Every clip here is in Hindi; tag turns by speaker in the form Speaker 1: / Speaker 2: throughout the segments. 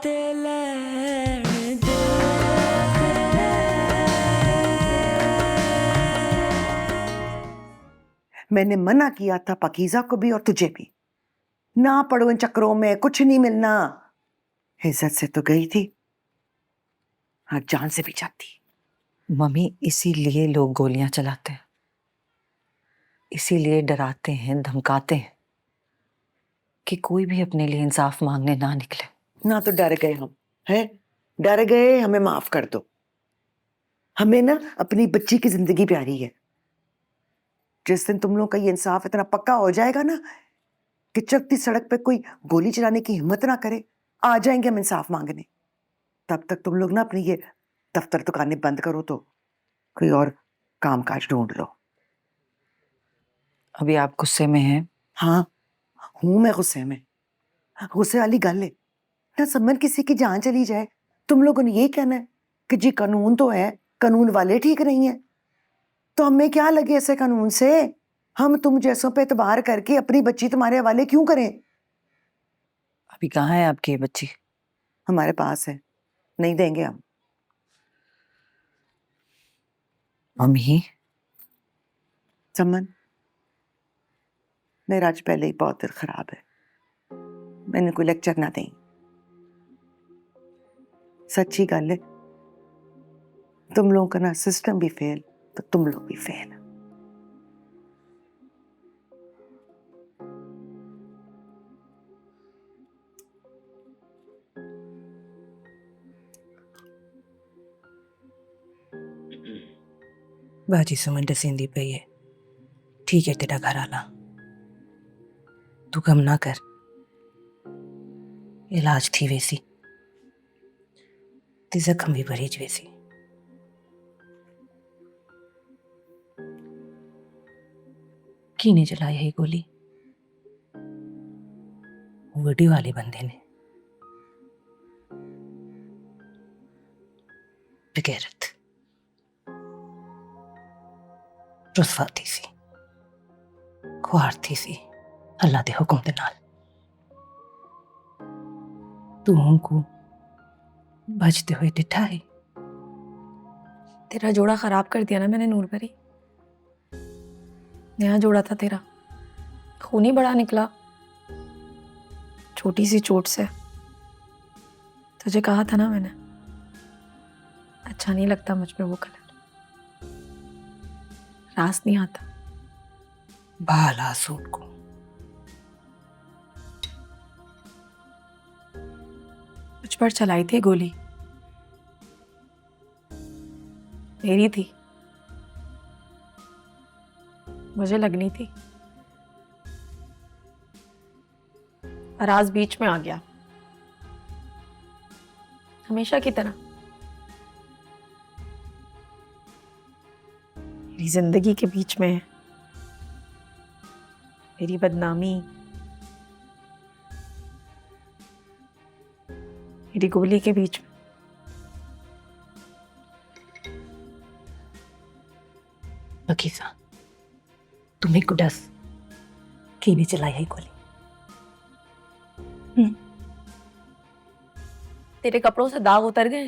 Speaker 1: ते लैण दे।
Speaker 2: मैंने मना किया था पाकीज़ा को भी और तुझे भी, ना पड़ो इन चक्करों में, कुछ नहीं मिलना। इज्जत से तो गई थी, हाँ जान से भी जाती।
Speaker 3: मम्मी इसीलिए लोग गोलियां चलाते हैं, इसीलिए डराते हैं, धमकाते हैं कि कोई भी अपने लिए इंसाफ मांगने ना निकले।
Speaker 2: ना तो डर गए हम, हैं? डर गए, हमें माफ कर दो। हमें ना अपनी बच्ची की जिंदगी प्यारी है। जिस दिन तुम लोग का ये इंसाफ इतना पक्का हो जाएगा ना कि चलती सड़क पे कोई गोली चलाने की हिम्मत ना करे, आ जाएंगे हम इंसाफ मांगने। तब तक तुम लोग ना अपनी ये दफ्तर दुकानें बंद करो, तो कोई और कामकाज ढूंढ लो।
Speaker 3: अभी आप गुस्से में हैं?
Speaker 2: हाँ हूं मैं गुस्से में। गुस्से वाली गल है ना, समन किसी की जान चली जाए तुम लोगों ने ये कहना है कि जी कानून तो है, कानून वाले ठीक नहीं है। तो हमें क्या लगे ऐसे कानून से? हम तुम जैसों पे एतबार करके अपनी बच्ची तुम्हारे हवाले क्यों करें?
Speaker 3: अभी कहाँ है आपकी ये बच्ची?
Speaker 2: हमारे पास है, नहीं देंगे हम।
Speaker 3: मम्मी
Speaker 2: समन, मेरा आज पहले ही बहुत दिल खराब है, मैंने कोई लेक्चर ना दें। सच्ची गल है, तुम लोगों का ना सिस्टम भी फेल तो तुम लोग भी फेल।
Speaker 4: बाजी समझ दसेंदी पई है, ठीक है तेरा घर आला, तू गम ना कर, इलाज थी वैसी, ते जख्म भी भरी वैसी। की ने चलाई है गोली? वडी वाले बंदे ने। बेगैरत, रुसवा थी सी, ख्वार थी सी अल्लाह दे हुक्म दे नाल। तू हमको बचते हुए दिठा है।
Speaker 5: तेरा जोड़ा खराब कर दिया ना मैंने नूरपरी। नया जोड़ा था तेरा, खून ही बड़ा निकला छोटी सी चोट से। तुझे कहा था ना मैंने, अच्छा नहीं लगता मुझ पे वो कलर, रास नहीं आता।
Speaker 4: बाला सूट को
Speaker 5: मुझ पर चलाई थी गोली, मेरी थी, मुझे लगनी थी, राज बीच में आ गया हमेशा की तरह। मेरी जिंदगी के बीच में मेरी बदनामी, मेरी गोली के बीच में।
Speaker 4: बकीसा तुम्हें को डस की भी चलाई है गोली?
Speaker 5: तेरे कपड़ों से दाग उतर गए?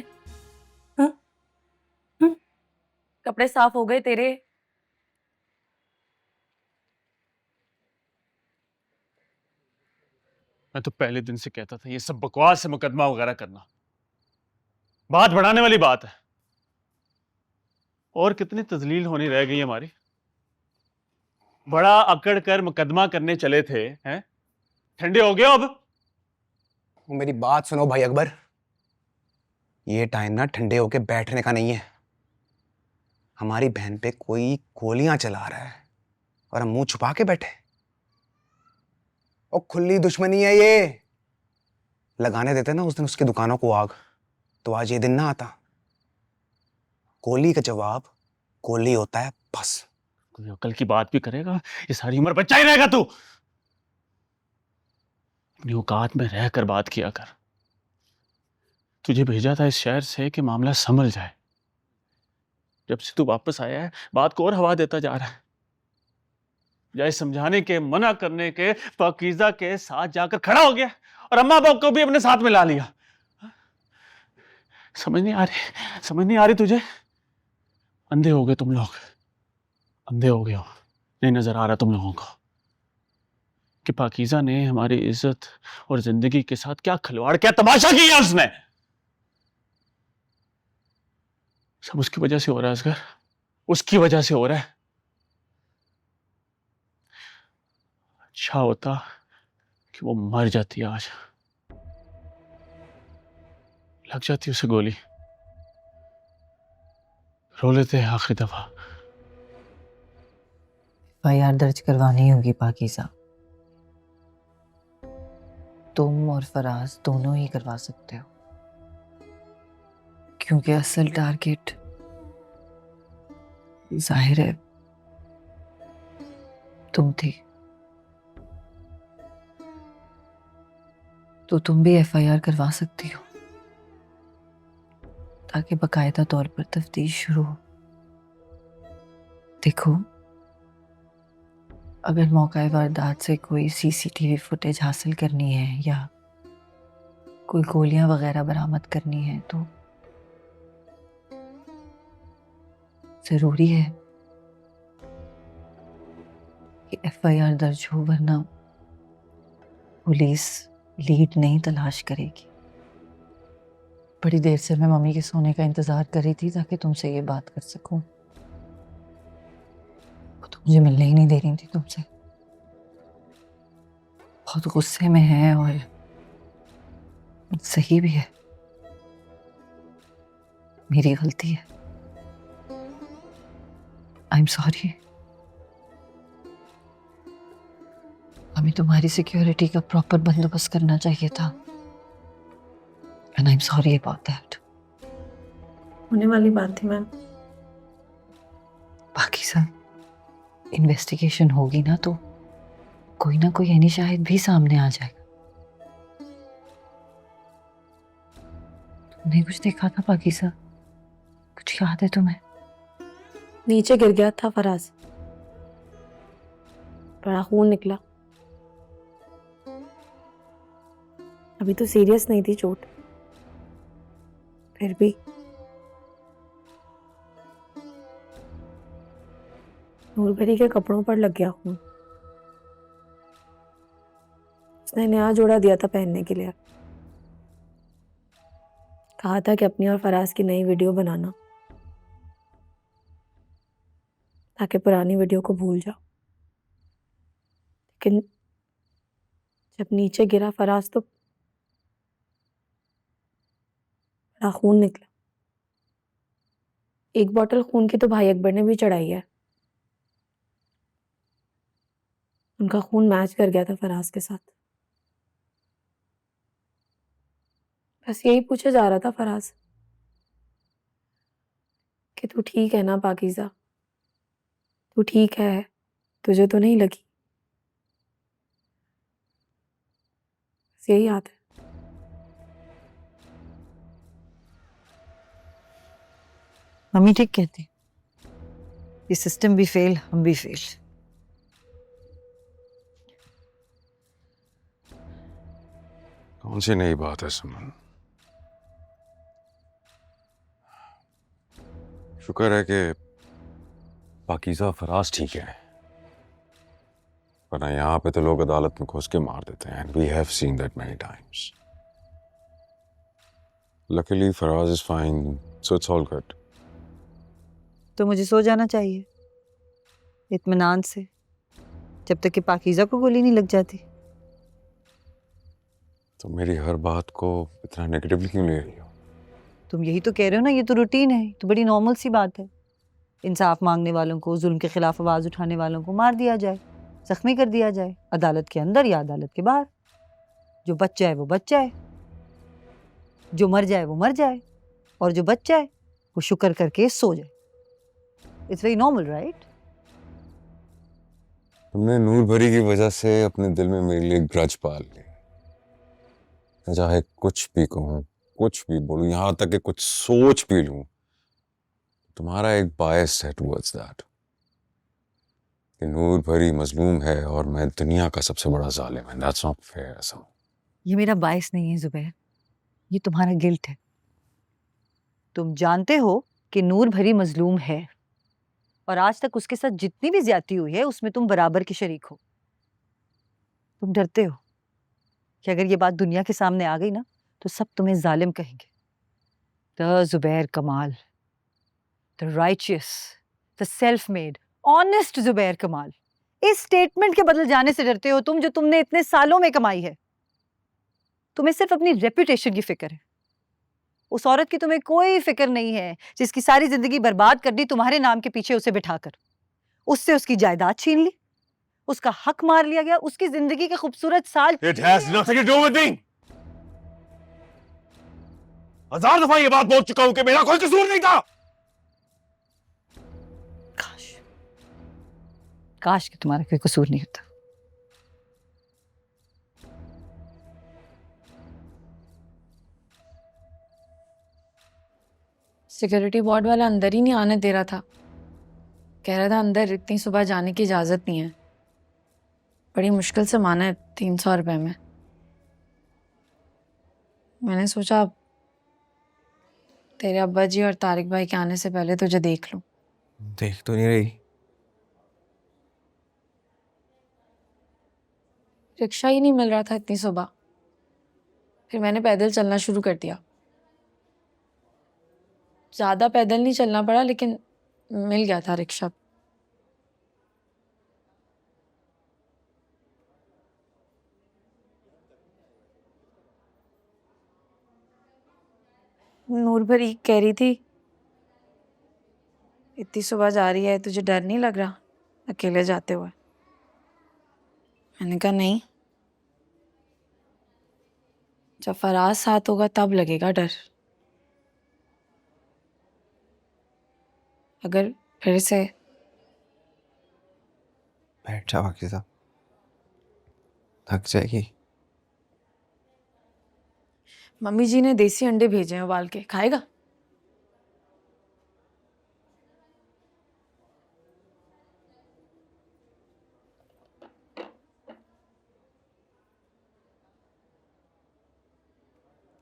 Speaker 5: हाँ? कपड़े साफ हो गए तेरे?
Speaker 6: मैं तो पहले दिन से कहता था ये सब बकवास से मुकदमा वगैरह करना बात बढ़ाने वाली बात है। और कितनी तजलील होनी रह गई हमारी। बड़ा अकड़ कर मुकदमा करने चले थे, हैं? ठंडे हो गए अब?
Speaker 7: मेरी बात सुनो भाई अकबर, ये टाइम ना ठंडे होके बैठने का नहीं है। हमारी बहन पे कोई गोलियां चला रहा है और हम मुंह छुपा के बैठे। और खुली दुश्मनी है ये। लगाने देते ना उस दिन उसकी दुकानों को आग, तो आज ये दिन ना आता। गोली का जवाब गोली होता है बस।
Speaker 6: कोई अकल की बात भी करेगा, ये सारी उम्र बच्चा ही रहेगा तू। अपनी औकात में रहकर बात किया कर। तुझे भेजा था इस शहर से कि मामला संभल जाए। जब से तू वापस आया है बात को और हवा देता जा रहा है। जाए समझाने के, मना करने के, पाकीज़ा के साथ जाकर खड़ा हो गया और अम्मा बाप को भी अपने साथ मिला लिया। समझ नहीं आ रही तुझे? अंधे हो गए तुम लोग, अंधे हो गए हो। नहीं नजर आ रहा तुम लोगों को कि पाकीज़ा ने हमारी इज्जत और जिंदगी के साथ क्या खिलवाड़, क्या तमाशा किया उसने। सब उसकी वजह से हो रहा है असगर, उसकी वजह से हो रहा है। अच्छा होता कि वो मर जाती आज, लग जाती उसे गोली, रो लेते हैं आखिरी दफा।
Speaker 3: एफआईआर दर्ज करवानी होगी पाकीज़ा। तुम और फराज दोनों ही करवा सकते हो, क्योंकि असल टारगेट जाहिर है तुम थी। तो तुम भी एफआईआर करवा सकती हो ताकि बाकायदा तौर पर तफ्तीश शुरू हो। देखो, अगर मौका वारदात से कोई सीसीटीवी फुटेज हासिल करनी है या कोई गोलियां वगैरह बरामद करनी है तो जरूरी है कि एफआईआर दर्ज हो, वरना पुलिस लीड नहीं तलाश करेगी। बड़ी देर से मैं मम्मी के सोने का इंतजार कर रही थी ताकि तुमसे ये बात कर सकूं। वो तो मुझे मिलने ही नहीं दे रही थी तुमसे। बहुत गुस्से में है और सही भी है, मेरी गलती है। आई एम सॉरी। हमें तुम्हारी सिक्योरिटी का प्रॉपर बंदोबस्त करना चाहिए था, and I am sorry about that.
Speaker 5: होने वाली बात थी मैम।
Speaker 3: बाकी सब इन्वेस्टिगेशन होगी ना तो कोई ना कोई यानी शायद भी सामने आ जाएगा। तुमने कुछ देखा था पाकीज़ा? कुछ याद है तुम्हें?
Speaker 5: नीचे गिर गया था फराज, बड़ा खून निकला। अभी तो सीरियस नहीं थी चोट, फिर भी नूरभरी के कपड़ों पर लग गया खून। उसने नया जोड़ा दिया था पहनने के लिए, कहा था कि अपनी और फराज की नई वीडियो बनाना ताकि पुरानी वीडियो को भूल जाओ। लेकिन जब नीचे गिरा फराज तो बड़ा खून निकला। एक बोतल खून की तो भाई अकबर ने भी चढ़ाई है। उनका खून मैच कर गया था फराज के साथ। बस यही पूछा जा रहा था फराज कि तू ठीक है ना पाकीज़ा? तू ठीक है? तुझे तो नहीं लगी? बस यही याद है।
Speaker 3: मम्मी ठीक कहती, ये सिस्टम भी फेल, हम भी फेल।
Speaker 8: कौन सी नई बात है सुमन? शुक्र है कि पाकीज़ा फराज ठीक है, वरना यहाँ पे तो लोग अदालत में घुस के मार देते हैं। And we have seen that many times. Luckily Faraz is fine, so it's all good.
Speaker 3: तो मुझे सो जाना चाहिए इत्मीनान से, जब तक कि पाकीज़ा को गोली नहीं लग जाती।
Speaker 8: तो मेरी हर बात को इतना नेगेटिवली क्यों ले रही हो?
Speaker 3: तुम यही तो कह रहे हो ना, ये तो रूटीन है, तो बड़ी नॉर्मल सी बात है। इंसाफ मांगने वालों को, जुल्म के खिलाफ आवाज उठाने वालों को मार दिया जाए, जख्मी कर दिया जाए, अदालत के अंदर या अदालत के बाहर। जो बच जाए वो बच जाए, जो मर जाए वो मर जाए, और जो बच जाए वो शुक्र करके सो जाए। It's very normal, right?
Speaker 8: तुमने नूर भरी की वजह से अपने दिल में मेरे लिए ग्रज पाल ली। मैं चाहे कुछ भी कहूँ, कुछ भी बोलूं, यहां तक कि कुछ सोच भी लूं, तुम्हारा एक बायस है टुवर्ड्स दैट कि नूर भरी मजलूम है और मैं दुनिया का सबसे बड़ा जालिम है। That's not fair.
Speaker 3: ये मेरा बायस नहीं है जुबैर, ये तुम्हारा गिल्ट है। तुम जानते हो कि नूर भरी मजलूम है और आज तक उसके साथ जितनी भी ज्यादती हुई है उसमें तुम बराबर के शरीक हो। तुम डरते हो कि अगर ये बात दुनिया के सामने आ गई ना तो सब तुम्हें जालिम कहेंगे। द जुबैर कमाल, the righteous, the self made, honest Zubair कमाल, इस स्टेटमेंट के बदल जाने से डरते हो तुम, जो तुमने इतने सालों में कमाई है। तुम्हें सिर्फ अपनी रेपुटेशन की फिक्र है। उस औरत की तुम्हें कोई फिक्र नहीं है जिसकी सारी जिंदगी बर्बाद कर दी तुम्हारे नाम के पीछे उसे बिठाकर। उससे उसकी जायदाद छीन ली, उसका हक मार लिया गया, उसकी जिंदगी के खूबसूरत साल।
Speaker 8: It has nothing to do with me. 1000 दफा ये बात बोल चुका हूं कि मेरा कोई कसूर नहीं था।
Speaker 3: काश काश कि तुम्हारा कोई कसूर नहीं होता।
Speaker 5: सिक्योरिटी वार्ड वाला अंदर ही नहीं आने दे रहा था। कह रहा था अंदर इतनी सुबह जाने की इजाज़त नहीं है। बड़ी मुश्किल से माना है 300 रुपए में। मैंने सोचा तेरे अब्बा जी और तारिक भाई के आने से पहले तुझे देख लूं।
Speaker 7: देख तो नहीं रही।
Speaker 5: रिक्शा ही नहीं मिल रहा था इतनी सुबह। फिर मैंने पैदल चलना शुरू कर दिया। ज़्यादा पैदल नहीं चलना पड़ा, लेकिन मिल गया था रिक्शा। नूर भरी कह रही थी इतनी सुबह जा रही है, तुझे डर नहीं लग रहा अकेले जाते हुए? मैंने कहा नहीं, जब फराज साथ होगा तब लगेगा डर। अगर फिर से।
Speaker 7: बैठ जा पाकिज़ा, थक जाएगी।
Speaker 5: मम्मी जी ने देसी अंडे भेजे हैं उबाल के, खाएगा?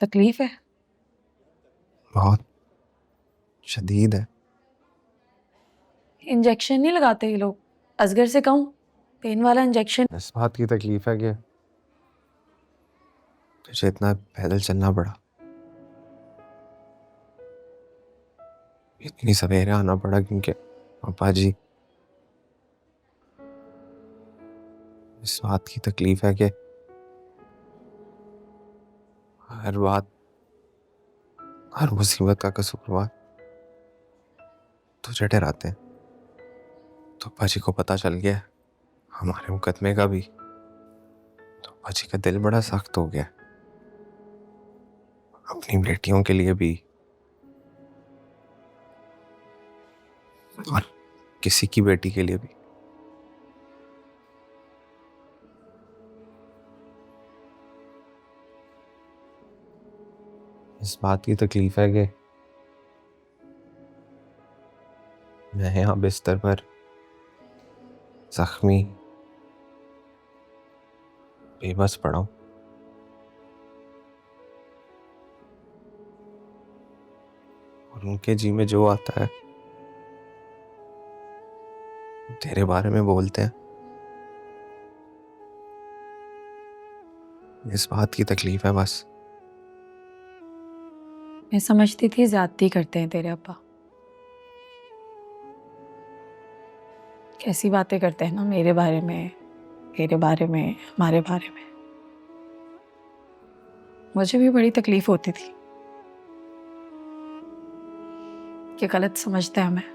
Speaker 5: तकलीफ है?
Speaker 7: बहुत शदीद है।
Speaker 5: इंजेक्शन नहीं लगाते ये लोग? असगर से कहूँ पेन वाला इंजेक्शन।
Speaker 7: इस बात की तकलीफ है कि तुझे इतना पैदल चलना पड़ा, इतनी सवेरे आना पड़ा, क्योंकि पापा जी। इस बात की तकलीफ है कि हर बात, हर मुसीबत का कसूरवार तुझे डराते हैं। तो पापा जी को पता चल गया हमारे मुकदमे का भी, तो पापा जी का दिल बड़ा सख्त हो गया, अपनी बेटियों के लिए भी और किसी की बेटी के लिए भी। इस बात की तकलीफ है कि मैं यहाँ बिस्तर पर जख्मी बेबस पड़ा हूं, और उनके जी में जो आता है तेरे बारे में बोलते हैं। इस बात की तकलीफ है बस।
Speaker 5: मैं समझती थी ज्यादती करते हैं तेरे अब्बा। कैसी बातें करते हैं ना मेरे बारे में, तेरे बारे में, हमारे बारे में। मुझे भी बड़ी तकलीफ होती थी कि गलत समझते हैं हमें,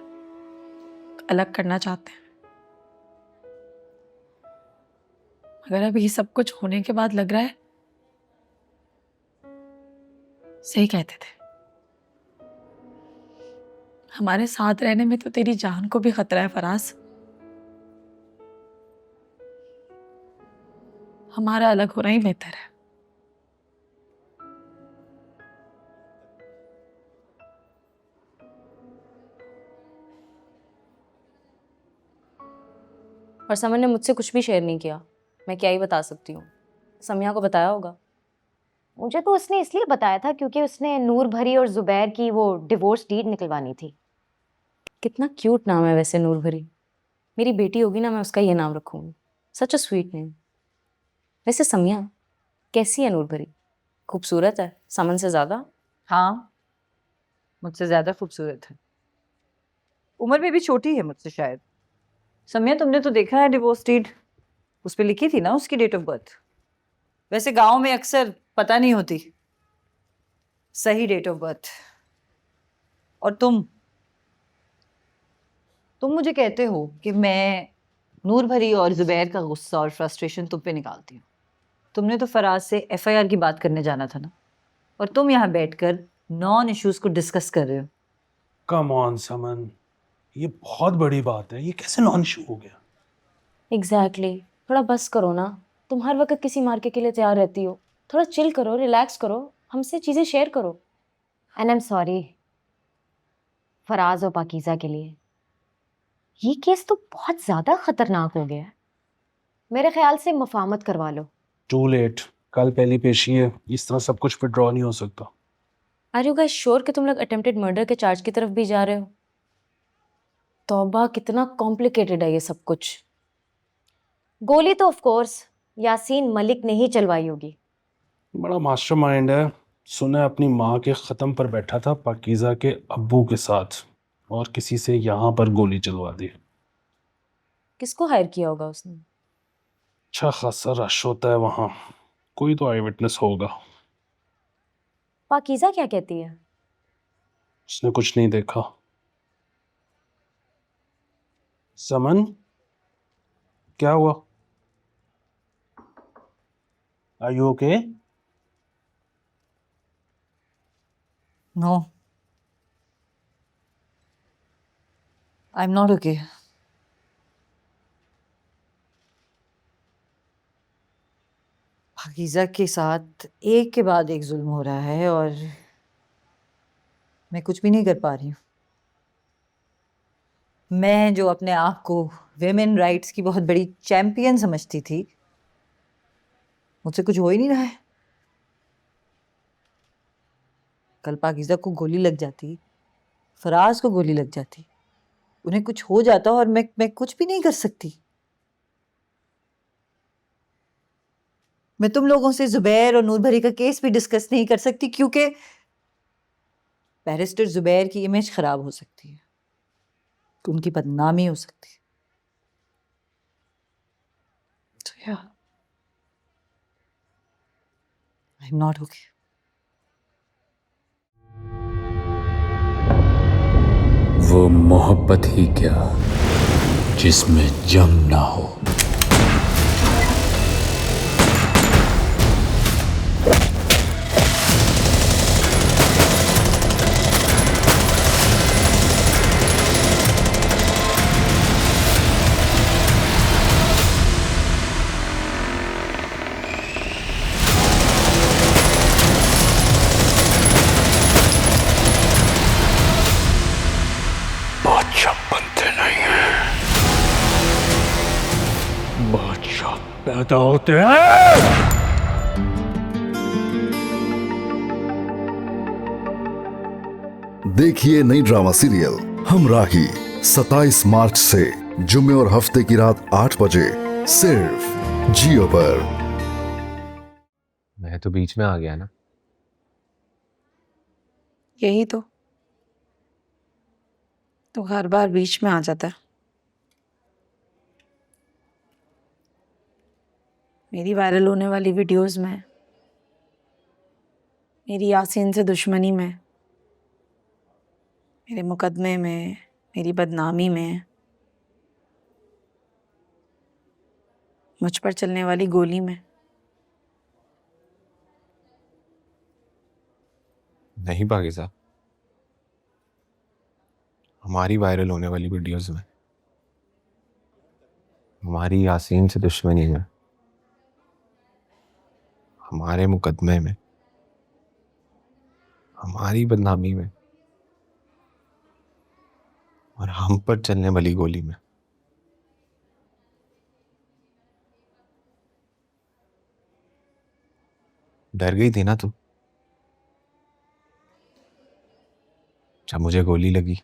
Speaker 5: अलग करना चाहते हैं। मगर अब ये सब कुछ होने के बाद लग रहा है सही कहते थे। हमारे साथ रहने में तो तेरी जान को भी खतरा है फराज। हमारा अलग होना ही बेहतर है।
Speaker 9: और समन ने मुझसे कुछ भी शेयर नहीं किया। मैं क्या ही बता सकती हूँ, समिया को बताया होगा। मुझे तो उसने इसलिए बताया था क्योंकि उसने नूर भरी और जुबैर की वो डिवोर्स डीड निकलवानी थी।
Speaker 10: कितना क्यूट नाम है वैसे, नूर भरी। मेरी बेटी होगी ना, मैं उसका ये नाम रखूंगी। सच अ स्वीट नेम। वैसे समिया कैसी है नूर भरी? खूबसूरत है समन से ज्यादा?
Speaker 3: हाँ, मुझसे ज्यादा खूबसूरत है। उम्र में भी छोटी है मुझसे शायद। सम्या, तुमने तो देखा है डिवोर्स डीड, उस पे लिखी थी ना उसकी डेट ऑफ बर्थ। वैसे गांव में अक्सर पता नहीं होती सही डेट ऑफ बर्थ। और तुम मुझे कहते हो कि मैं नूर भरी और जुबैर का गुस्सा और फ्रस्ट्रेशन तुम पे निकालती हूँ। तुमने तो फराज से एफआईआर की बात करने जाना था ना, और तुम यहाँ बैठकर नॉन इश्यूज को डिस्कस कर रहे हो।
Speaker 11: कम ऑन समन, ये बहुत बड़ी बात है, ये कैसे नॉन इशू हो गया?
Speaker 10: एग्जैक्टली थोड़ा बस करो ना। तुम हर वक्त किसी मार्के के लिए तैयार रहती हो। थोड़ा चिल करो, रिलैक्स करो, हमसे चीजें शेयर करो।
Speaker 9: And I am sorry Faraz और पाकीज़ा के लिए। ये केस तो बहुत ज्यादा खतरनाक हो गया है। मेरे ख्याल से मफाहमत करवा लो।
Speaker 11: टू लेट, कल पहली पेशी है, इस तरह सब कुछ विड्रॉ नहीं हो सकता।
Speaker 10: आर यू गाइस श्योर कि तुम लोग अटेम्प्टेड मर्डर के चार्ज की तरफ भी जा रहे हो? तौबा, कितना कॉम्प्लिकेटेड है ये सब कुछ।
Speaker 9: गोली तो ऑफ कोर्स यासीन मलिक ने ही चलवाई होगी।
Speaker 11: बड़ा मास्टरमाइंड है। सुना है अपनी माँ के ख़त्म पर बैठा था पाकीज़ा के अब्बू के साथ, और किसी से यहाँ पर गोली चलवा दी।
Speaker 10: किसको हायर किया होगा उसने?
Speaker 11: अच्छा खासा रश होता है वहाँ, कोई तो आई विटनेस होगा।
Speaker 10: पाकीज़ा क्या कहती है?
Speaker 11: उसने कुछ नहीं देखा। समन, क्या हुआ? Are you okay?
Speaker 3: No, I am not okay. Pakeezah के साथ एक के बाद एक जुल्म हो रहा है और मैं कुछ भी नहीं कर पा रही हूँ। मैं जो अपने आप को विमेन राइट्स की बहुत बड़ी चैंपियन समझती थी, मुझसे कुछ हो ही नहीं रहा है। कल पाकीज़ा को गोली लग जाती, फराज को गोली लग जाती, उन्हें कुछ हो जाता और मैं कुछ भी नहीं कर सकती। मैं तुम लोगों से जुबैर और नूर भरी का केस भी डिस्कस नहीं कर सकती क्योंकि बैरिस्टर जुबैर की इमेज खराब हो सकती है, तो उनकी बदनामी हो सकती है। तो या आई एम नॉट ओके।
Speaker 6: वो मोहब्बत ही क्या जिसमें जंग ना हो। बादशाह बनते नहीं हैं, बादशाह पैदा होते हैं।
Speaker 12: देखिए नई ड्रामा सीरियल हमराही 27 मार्च से जुम्मे और हफ्ते की रात 8 बजे सिर्फ जियो पर।
Speaker 7: मैं तो बीच में आ गया ना।
Speaker 5: यही तो हर बार बीच में आ जाता है। मेरी वायरल होने वाली वीडियोस में, मेरी यासीन से दुश्मनी में, मेरे मुकदमे में, मेरी बदनामी में, मुझ पर चलने वाली गोली में।
Speaker 7: नहीं पाकिज़ा, हमारी वायरल होने वाली वीडियोस में, हमारी यासीन से दुश्मनी में, हमारे मुकदमे में, हमारी बदनामी में और हम पर चलने वाली गोली में। डर गई थी ना तू जब मुझे गोली लगी?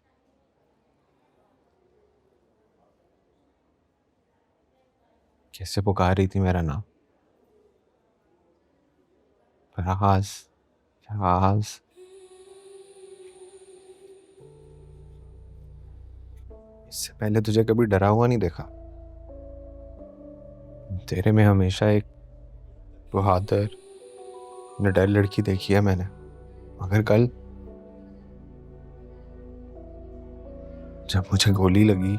Speaker 7: कैसे पुकार रही थी मेरा नाम, फराज फराज। इससे पहले तुझे कभी डरा हुआ नहीं देखा। तेरे में हमेशा एक बहादुर निडर लड़की देखी है मैंने, मगर कल जब मुझे गोली लगी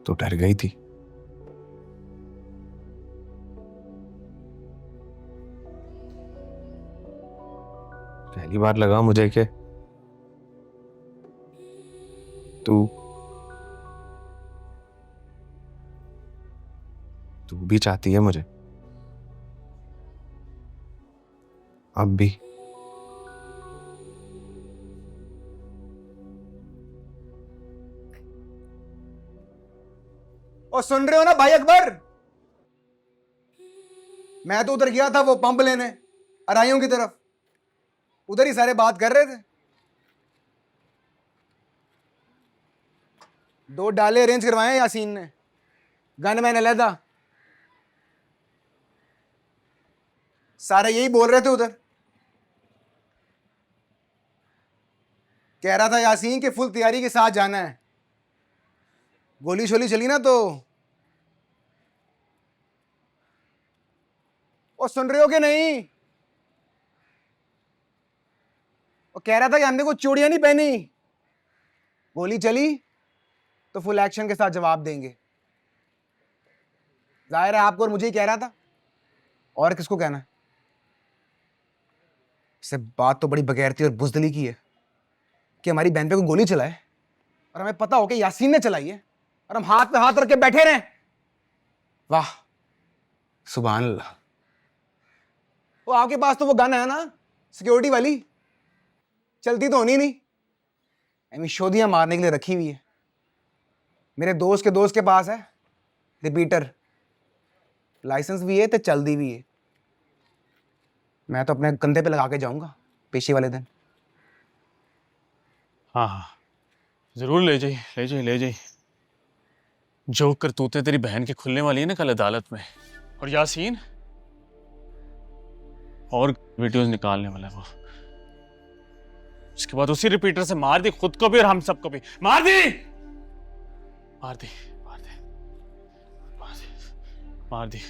Speaker 7: तो डर गई थी। पहली बार लगा मुझे कि तू भी चाहती है मुझे, अब भी। और सुन रहे हो ना भाई अकबर, मैं तो उधर गया था वो पंप लेने अराइयों की तरफ, उधर ही सारे बात कर रहे थे। 2 डाले अरेंज करवाए हैं यासीन ने, गन मैंने अलहदा। सारे यही बोल रहे थे उधर। कह रहा था यासीन कि फुल तैयारी के साथ जाना है, गोली शोली चली ना तो। और सुन रहे हो कि नहीं? और कह रहा था कि हमने कोई चूड़ियां नहीं पहनी, गोली चली तो फुल एक्शन के साथ जवाब देंगे। जाहिर है आपको और मुझे ही कह रहा था, और किसको कहना है। इससे बात तो बड़ी बगैरती और बुजदिली की है कि हमारी बहन पे कोई गोली चलाए और हमें पता हो कि यासीन ने चलाई है और हम हाथ पे हाथ रख के बैठे रहें। वाह, सुभान अल्लाह। वो आपके पास तो वो गन है ना, सिक्योरिटी वाली, चलती तो होनी नहीं, एमी शोधियां मारने के लिए रखी हुई है। मेरे दोस्त के पास है रिपीटर, लाइसेंस भी है तो चलती भी है। मैं तो अपने कंधे पे लगा के जाऊंगा पेशी वाले दिन।
Speaker 6: हाँ हाँ, जरूर ले जाइए ले जाइए ले जाइए। जो करतूतें तेरी बहन की खुलने वाली है ना कल अदालत में, और यासीन और वीडियोस निकालने वाला है वो। उसके बाद उसी रिपीटर से मार दी खुद को भी और हम सबको भी। मार दी मार दी मार दी मार दी मार दी।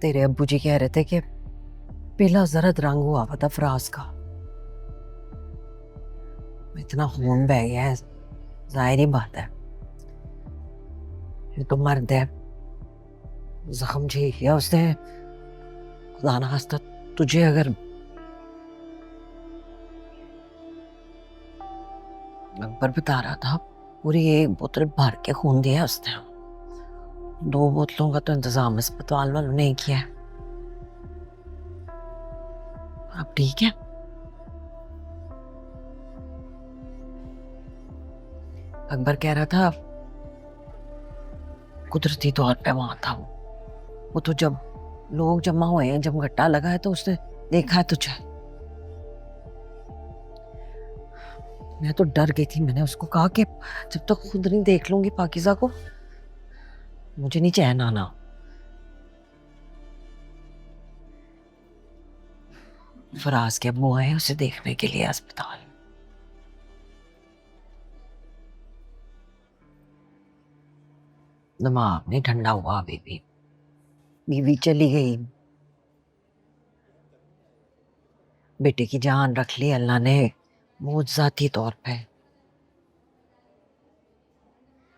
Speaker 4: तेरे अब्बू जी कह रहे थे कि पीला जरद रंग हुआ था फराज का, इतना खून बह गया है, जाहिर ही बात है ये तो मर्द है, जख्म झेल लिया उसने। खुदा ना खास्ता तुझे अगर अकबर बता रहा था पूरी 1 बोतल भर के खून दिया उसने, 2 बोतलों का तो इंतजाम अस्पताल वालों ने किया है। अब ठीक है। अकबर कह रहा था कुदरती तौर पे वहां था वो तो जब लोग जमा हुए हैं, जब घट्टा लगा है तो उसने देखा है तुझे। मैं तो डर गई थी, मैंने उसको कहा कि जब तक खुद नहीं देख लूंगी पाकिज़ा को मुझे नहीं चैन आना। फराज के अब्बू आए उसे देखने के लिए अस्पताल। दिमाग नहीं ठंडा हुआ अभी भी। बीवी चली गई, बेटे की जान रख ली अल्लाह ने मुआवजाती तौर पे,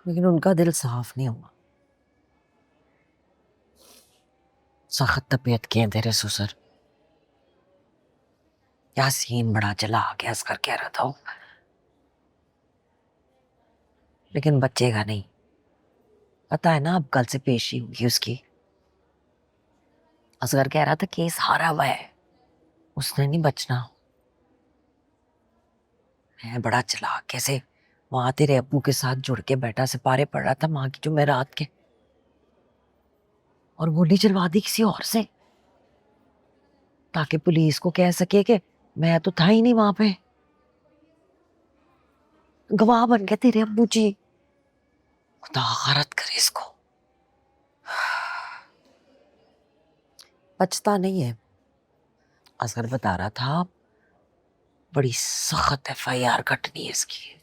Speaker 4: लेकिन उनका दिल साफ नहीं हुआ। सख्त तबीयत के हैं तेरे ससुर। यासीन बड़ा चला गया असकर कह रहा था, लेकिन बचेगा नहीं। पता है ना अब कल से पेशी होगी उसकी। असगर कह रहा था केस हारा हुआ है, उसने नहीं बचना। मैं बड़ा चालाक कैसे वहां तेरे अब्बू के साथ जुड़ के बैठा सिपारे पड़ रहा था माँ की जुमेरात के, और गोली चलवा दी किसी और से ताकि पुलिस को कह सके कि मैं तो था ही नहीं वहां पे। गवाह बन गए तेरे अब्बू जी। खुदा गरत करे इसको। बचता नहीं है। असगर बता रहा था बड़ी सख्त FIR कटनी है इसकी,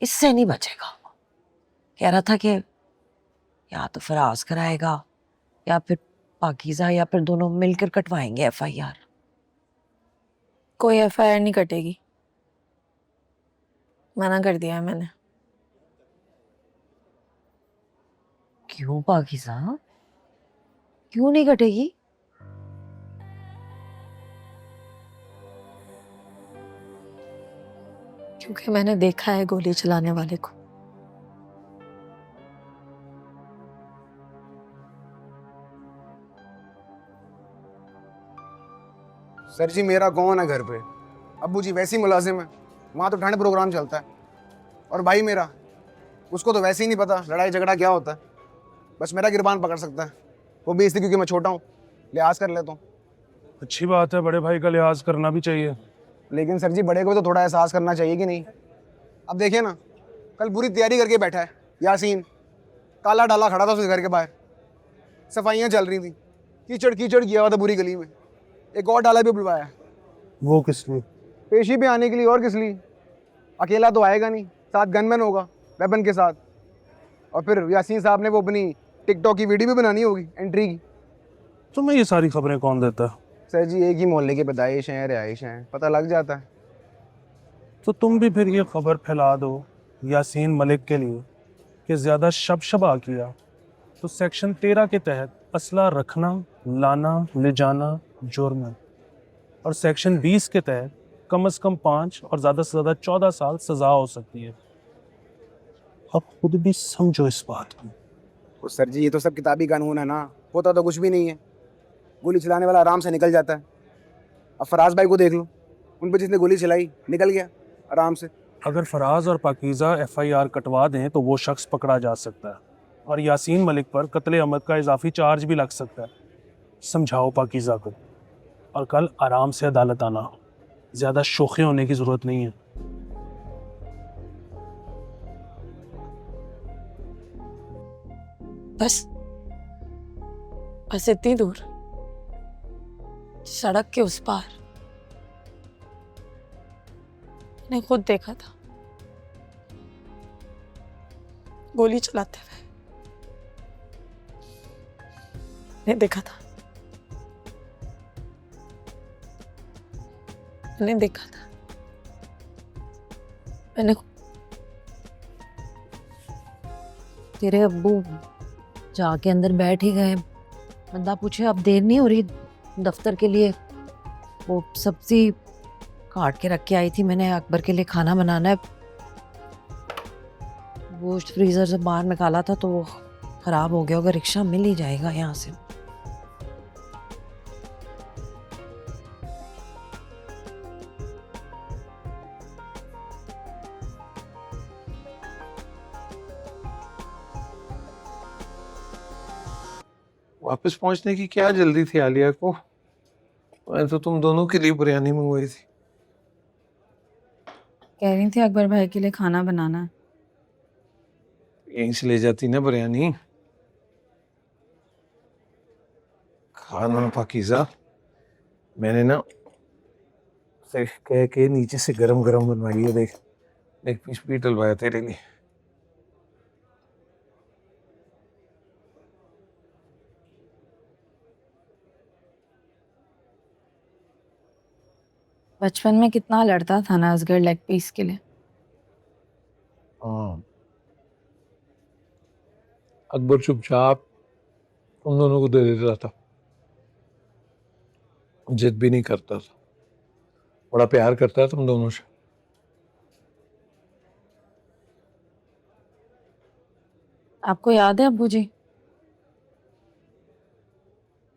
Speaker 4: इससे नहीं बचेगा। कह रहा था कि या तो फराज कराएगा या फिर पाकीज़ा या फिर दोनों मिलकर कटवाएंगे FIR।
Speaker 5: कोई FIR नहीं कटेगी, मना कर दिया है मैंने।
Speaker 4: क्यों पाकीज़ा, क्यों नहीं कटेगी?
Speaker 5: क्योंकि मैंने देखा है गोली चलाने वाले को।
Speaker 7: सर जी मेरा कौन है घर पे? अब्बू जी वैसे ही मुलाजिम है, वहाँ तो ठंड प्रोग्राम चलता है। और भाई मेरा, उसको तो वैसे ही नहीं पता लड़ाई झगड़ा क्या होता है। बस मेरा गिरबान पकड़ सकता है, वो भी इसलिए क्योंकि मैं छोटा हूँ, लिहाज कर लेता हूँ।
Speaker 11: अच्छी बात है, बड़े भाई का लिहाज करना भी चाहिए।
Speaker 7: लेकिन सर जी बड़े को तो थोड़ा एहसास करना चाहिए कि नहीं? अब देखिए ना, कल पूरी तैयारी करके बैठा है यासीन, काला डाला खड़ा था उसके घर के बाहर, सफाइयाँ चल रही थी, कीचड़ कीचड़ किया हुआ था पूरी गली में। एक और डाला भी बुलवाया।
Speaker 11: वो किस लिए?
Speaker 7: पेशी पे आने के लिए, और किस लिए? अकेला तो आएगा नहीं, साथ गनमैन होगा वेपन के साथ। और फिर यासीन साहब ने वो अपनी टिकटॉक की वीडियो भी बनानी होगी एंट्री की।
Speaker 11: तुम्हें ये सारी खबरें कौन देता है?
Speaker 7: सर जी एक ही मोहल्ले के पैदाइश हैं, रिहाइश हैं, पता लग जाता है।
Speaker 11: तो तुम भी फिर ये खबर फैला दो यासीन मलिक के लिए कि ज्यादा शबशबा किया तो सेक्शन 13 के तहत असला रखना, लाना, ले जाना जुर्म है, और सेक्शन 20 के तहत कम से कम 5 और ज्यादा से ज्यादा 14 साल सजा हो सकती है। अब खुद भी समझो इस बात को।
Speaker 7: तो सर जी ये तो सब किताबी कानून है ना, होता तो कुछ भी नहीं है। गोली चलाने वाला आराम से निकल जाता है। अब फराज भाई को देख लो, उन पर जिसने गोली चलाई निकल गया आराम से।
Speaker 11: अगर फराज और पाकीज़ा FIR कटवा दें तो वो शख्स पकड़ा जा सकता है, और यासीन मलिक पर कत्ले अमद का इजाफी चार्ज भी लग सकता है। समझाओ पाकीज़ा को, और कल आराम से अदालत आना। ज्यादा शोखे होने की जरूरत नहीं है।
Speaker 5: बस इतनी दूर, सड़क के उस पार मैंने खुद देखा था गोली चलाते हुए। मैंने देखा था, मैंने देखा था, मैंने।
Speaker 4: तेरे अब्बू जाके अंदर बैठ ही गए। बंदा पूछे अब देर नहीं हो रही दफ्तर के लिए? वो सब्जी काट के रख के आई थी मैंने, अकबर के लिए खाना बनाना है। गोश्त फ्रीजर से बाहर निकाला था तो वो खराब हो गया होगा। रिक्शा मिल ही जाएगा यहाँ से।
Speaker 13: वापस पहुंचने की क्या जल्दी थी आलिया को? मैंने तो तुम दोनों के लिए बिरयानी मंगवाई थी।
Speaker 5: कह रही थी अकबर भाई के लिए खाना बनाना है।
Speaker 13: यहीं से ले जाती ना बिरयानी। खाना पाकीज़ा, मैंने ना से कह के नीचे से गरम गरम बनवाई है। देख एक पीस भी डलवाया तेरे लिए।
Speaker 5: बचपन में कितना लड़ता था ना असगर लेग पीस के लिए।
Speaker 13: हाँ, अकबर चुपचाप तुम दोनों को दे देता था, जिद भी नहीं करता था, बड़ा प्यार करता है तुम दोनों से।
Speaker 5: आपको याद है अब्बू जी,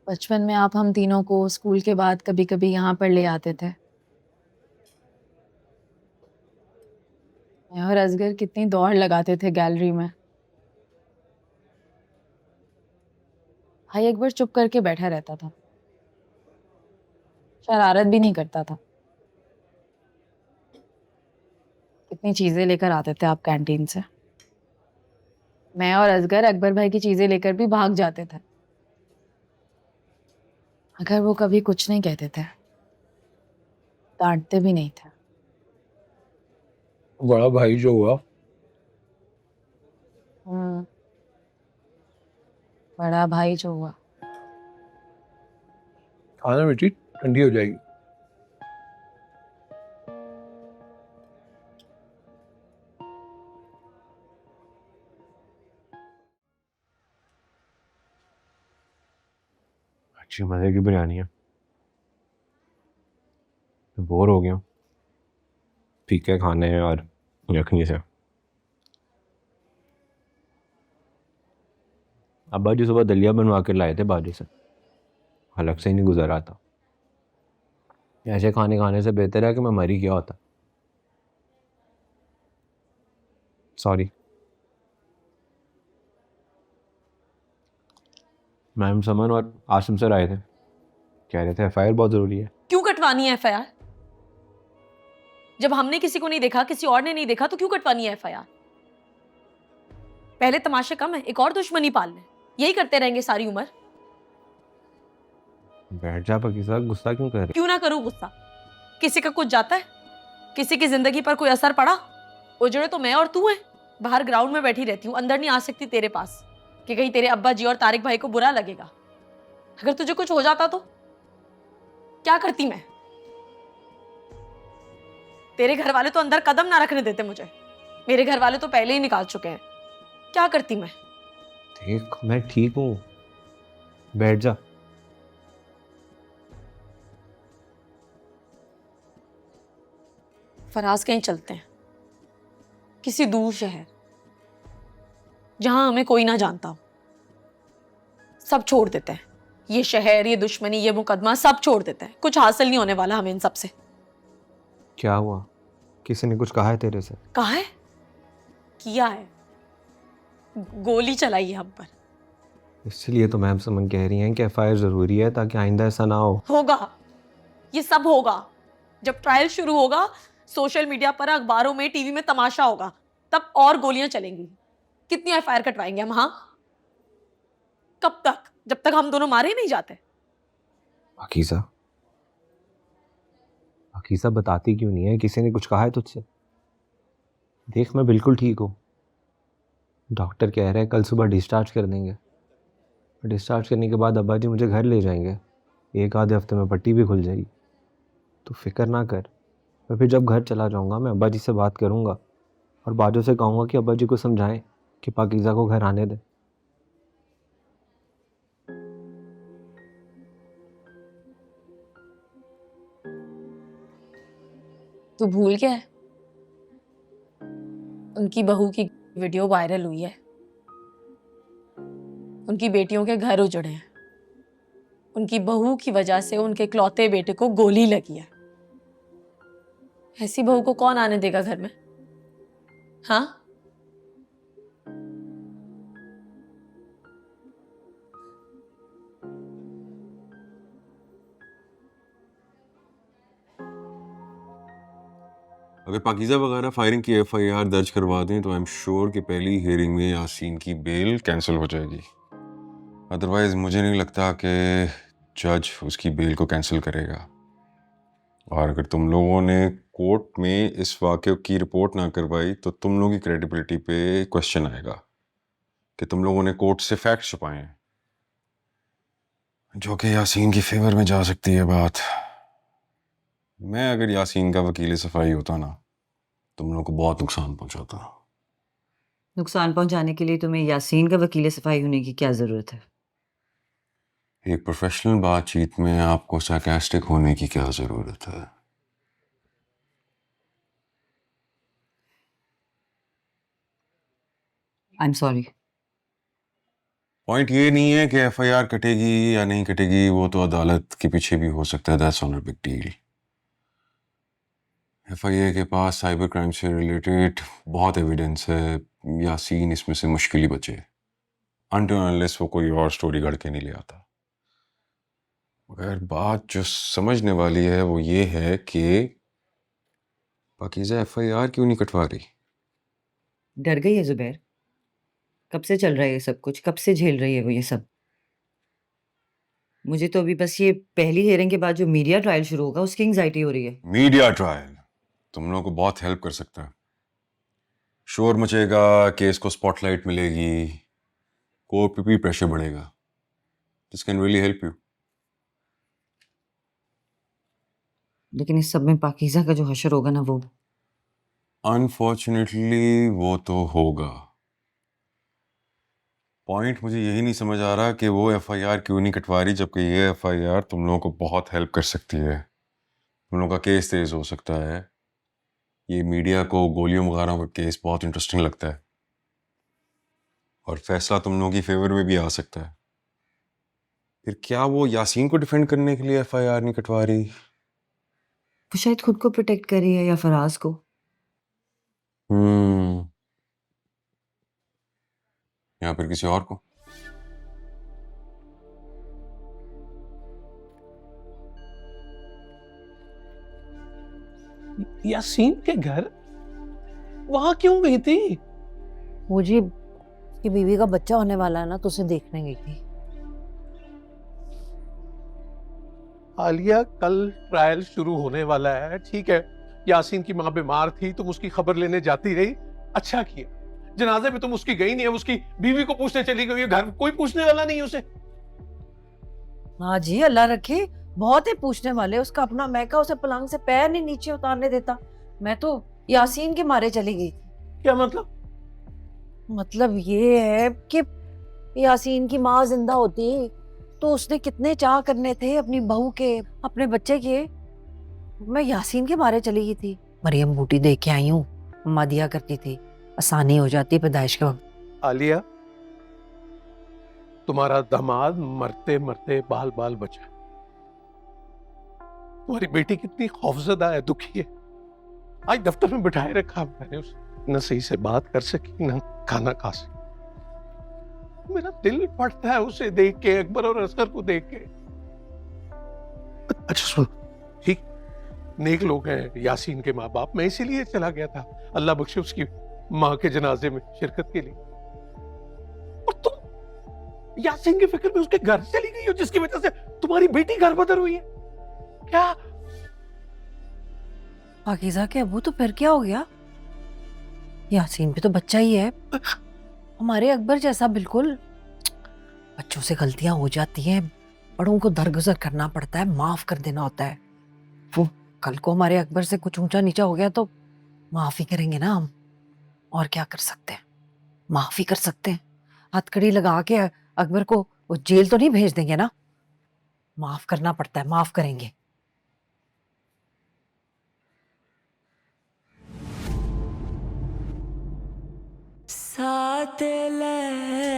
Speaker 5: बचपन में आप हम तीनों को स्कूल के बाद कभी कभी यहाँ पर ले आते थे। मैं और असगर कितनी दौड़ लगाते थे गैलरी में। भाई अकबर चुप करके बैठा रहता था, शरारत भी नहीं करता था। कितनी चीजें लेकर आते थे आप कैंटीन से। मैं और असगर अकबर भाई की चीजें लेकर भी भाग जाते थे, अगर वो कभी कुछ नहीं कहते थे, डांटते भी नहीं थे।
Speaker 13: बड़ा भाई जो हुआ,
Speaker 5: बड़ा भाई जो हुआ।
Speaker 13: खाना बेटी ठंडी हो जाएगी। अच्छी मजे की बिरयानी है। बोर हो गया हूँ फीके खाने और यखनी से। अब्बा जी सुबह दलिया बनवा के लाए थे बाजी से, हलक से ही नहीं गुजर था। ऐसे खाने खाने से बेहतर है कि मैं मर ही गया होता। सॉरी। मैम समन और आसिम सर आए थे, कह रहे थे एफआईआर बहुत जरूरी है।
Speaker 14: क्यों कटवानी है एफआईआर? जब हमने किसी को नहीं देखा, किसी और ने नहीं देखा, तो क्यों कटवानी है एफआईआर? पहले तमाशे कम है, एक और दुश्मनी पाल ले। यही करते रहेंगे सारी उम्र।
Speaker 13: बैठ जा पाकिज़ा, गुस्सा क्यों कर रही?
Speaker 14: क्यों ना करूं गुस्सा? किसी का कुछ जाता है? किसी की जिंदगी पर कोई असर पड़ा? उजड़े तो मैं और तू है। बाहर ग्राउंड में बैठी रहती हूँ, अंदर नहीं आ सकती तेरे पास कि कहीं तेरे अब्बा जी और तारिक भाई को बुरा लगेगा। अगर तुझे कुछ हो जाता तो क्या करती मैं? तेरे घर वाले तो अंदर कदम ना रखने देते मुझे। मेरे घर वाले तो पहले ही निकाल चुके हैं। क्या करती मैं?
Speaker 13: देख मैं ठीक हूँ, बैठ जा।
Speaker 14: फराज कहीं चलते हैं, किसी दूर शहर जहां हमें कोई ना जानता हो। सब छोड़ देते हैं, ये शहर, ये दुश्मनी, ये मुकदमा सब छोड़ देते हैं। कुछ हासिल नहीं होने वाला हमें इन सब से।
Speaker 13: क्या हुआ? किसी ने कुछ कहा है तेरे से?
Speaker 14: कहा है? किया है। गोली चलाई है हम पर।
Speaker 13: इसलिए तो मैम समन कह रही हैं कि एफआईआर जरूरी है ताकि आइंदा ऐसा ना हो।
Speaker 14: होगा, ये सब होगा। जब ट्रायल शुरू होगा, सोशल मीडिया पर, अखबारों में, टीवी में तमाशा होगा, तब और गोलियां चलेंगी। कितनी एफआईआर कटवाएंगे हम? हाँ, कब तक? जब तक हम दोनों मारे नहीं जाते।
Speaker 13: पाकीज़ा, पाकीज़ा बताती क्यों नहीं है? किसी ने कुछ कहा है तुझसे? देख मैं बिल्कुल ठीक हूँ। डॉक्टर कह रहे हैं कल सुबह डिस्चार्ज कर देंगे। डिस्चार्ज करने के बाद अब्बा जी मुझे घर ले जाएंगे। एक आधे हफ्ते में पट्टी भी खुल जाएगी। तो फिक्र ना कर। मैं फिर जब घर चला जाऊंगा मैं अब्बा जी से बात करूंगा और बाजू से कहूंगा कि अब्बा जी को समझाएं कि पाकीज़ा को घर आने दें।
Speaker 14: तू भूल गया है? उनकी बहू की वीडियो वायरल हुई है। उनकी बेटियों के घर उजड़े हैं। उनकी बहू की वजह से उनके इकलौते बेटे को गोली लगी है। ऐसी बहू को कौन आने देगा घर में? हाँ,
Speaker 8: अगर पाकीज़ा वगैरह फायरिंग की एफआईआर दर्ज करवा दें तो आई एम श्योर कि पहली हियरिंग में यासीन की बेल कैंसिल हो जाएगी। अदरवाइज मुझे नहीं लगता कि जज उसकी बेल को कैंसिल करेगा। और अगर तुम लोगों ने कोर्ट में इस वाक़े की रिपोर्ट ना करवाई तो तुम लोगों की क्रेडिबिलिटी पे क्वेश्चन आएगा कि तुम लोगों ने कोर्ट से फैक्ट छुपाए हैं, जो कि यासीन की फेवर में जा सकती है बात। मैं अगर यासीन का वकील सफाई होता ना, तुम लोगों को बहुत नुकसान पहुंचाता।
Speaker 3: नुकसान पहुंचाने के लिए तुम्हें यासीन का वकील सफाई होने की क्या जरूरत है?
Speaker 8: एक प्रोफेशनल बातचीत में आपको सार्कास्टिक होने की क्या जरूरत है?
Speaker 3: आई एम सॉरी।
Speaker 8: पॉइंट ये नहीं है कि एफआईआर कटेगी या नहीं कटेगी, वो तो अदालत के पीछे भी हो सकता है, that's not a big deal. FIA के पास साइबर क्राइम से रिलेटेड बहुत एविडेंस है, यासीन इसमें से मुश्किल ही बचे, अनटिल अनलेस वो कोई और स्टोरी गढ़ के नहीं ले आता। मगर बात जो समझने वाली है वो ये है कि पाकीज़ा एफआईआर क्यों नहीं कटवा रही?
Speaker 3: डर गई है जुबैर? कब से चल रहा है ये सब कुछ? कब से झेल रही है वो ये सब? मुझे तो अभी बस ये पहली हियरिंग के बाद जो मीडिया ट्रायल शुरू होगा उसकी एंग्जाइटी हो रही है।
Speaker 8: मीडिया ट्रायल तुम लोगों को बहुत हेल्प कर सकता है। शोर मचेगा, केस को स्पॉटलाइट मिलेगी, कोर्ट पे भी प्रेशर बढ़ेगा। This can really help you.
Speaker 3: लेकिन इस सब में पाकीज़ा का जो हशर होगा ना, वो
Speaker 8: अनफॉर्चुनेटली वो तो होगा। पॉइंट मुझे यही नहीं समझ आ रहा कि वो एफआईआर क्यों नहीं कटवा रही, जबकि ये एफआईआर तुम लोगों को बहुत हेल्प कर सकती है। तुम लोगों का केस तेज हो सकता है। ये मीडिया को गोलियों वगैरह का केस बहुत इंटरेस्टिंग लगता है और फैसला तुम लोगों की फेवर में भी आ सकता है। फिर क्या वो यासीन को डिफेंड करने के लिए एफआईआर नहीं कटवा रही?
Speaker 3: वो शायद खुद को प्रोटेक्ट कर रही है या फराज को।
Speaker 8: या फिर किसी और को।
Speaker 11: यासीन के घर वहां क्यों गई थी?
Speaker 4: वो जी कि बीवी का बच्चा होने वाला है ना, तो उसे देखने गई थी।
Speaker 11: आलिया, कल ट्रायल शुरू होने वाला है, ठीक है। यासीन की माँ बीमार थी, तुम उसकी खबर लेने जाती रही, अच्छा किया। जनाजे में तुम उसकी गई नहीं है, उसकी बीवी को पूछने चली गई है, घर कोई पूछने वाला नहीं उसे।
Speaker 4: हाँ जी, अल्लाह रखे, बहुत है पूछने वाले। उसका अपना मैका उसे पलंग से पैर नहीं नीचे उतारने देता। मैं तो यासीन के मारे चली गई थी।
Speaker 11: क्या मतलब?
Speaker 4: मतलब ये है कि यासीन की माँ जिंदा होती तो उसने कितने चाह करने थे अपनी बहू के, अपने बच्चे के। मैं यासीन के मारे चली गई थी। मरियम बूटी देख के आई हूँ, अम्मा दिया करती थी, आसानी हो जाती पैदाइश के वक्त।
Speaker 11: आलिया, तुम्हारा दामाद मरते मरते बाल बाल बचा। तुम्हारी बेटी कितनी खौफजदा है, दुखी है। आज दफ्तर में बिठाए रखा मैंने उसे, न सही से बात कर सकी, न खाना खा सकी। मेरा दिल फटता है उसे देख के, अकबर और असगर को देख के। अच्छा सुन, ठीक, नेक लोग हैं यासीन के माँ बाप, मैं इसीलिए चला गया था, अल्लाह बख्शे उसकी माँ के जनाजे में शिरकत के लिए। और तुम यासीन की फिक्र में उसके घर चली गई हो, जिसकी वजह से तुम्हारी बेटी घर बदर हुई है। क्या
Speaker 4: पाकीज़ा के अबू, तो फिर क्या हो गया? यासीन भी तो बच्चा ही है, हमारे अकबर जैसा बिल्कुल। बच्चों से गलतियां हो जाती हैं, बड़ों को दरगुजर करना पड़ता है, माफ कर देना होता है। वो कल को हमारे अकबर से कुछ ऊंचा नीचा हो गया तो माफ ही करेंगे ना हम, और क्या कर सकते हैं? माफ ही कर सकते हैं। हथकड़ी लगा के अकबर को वो जेल तो नहीं भेज देंगे ना, माफ करना पड़ता है, माफ करेंगे।
Speaker 1: साथ ले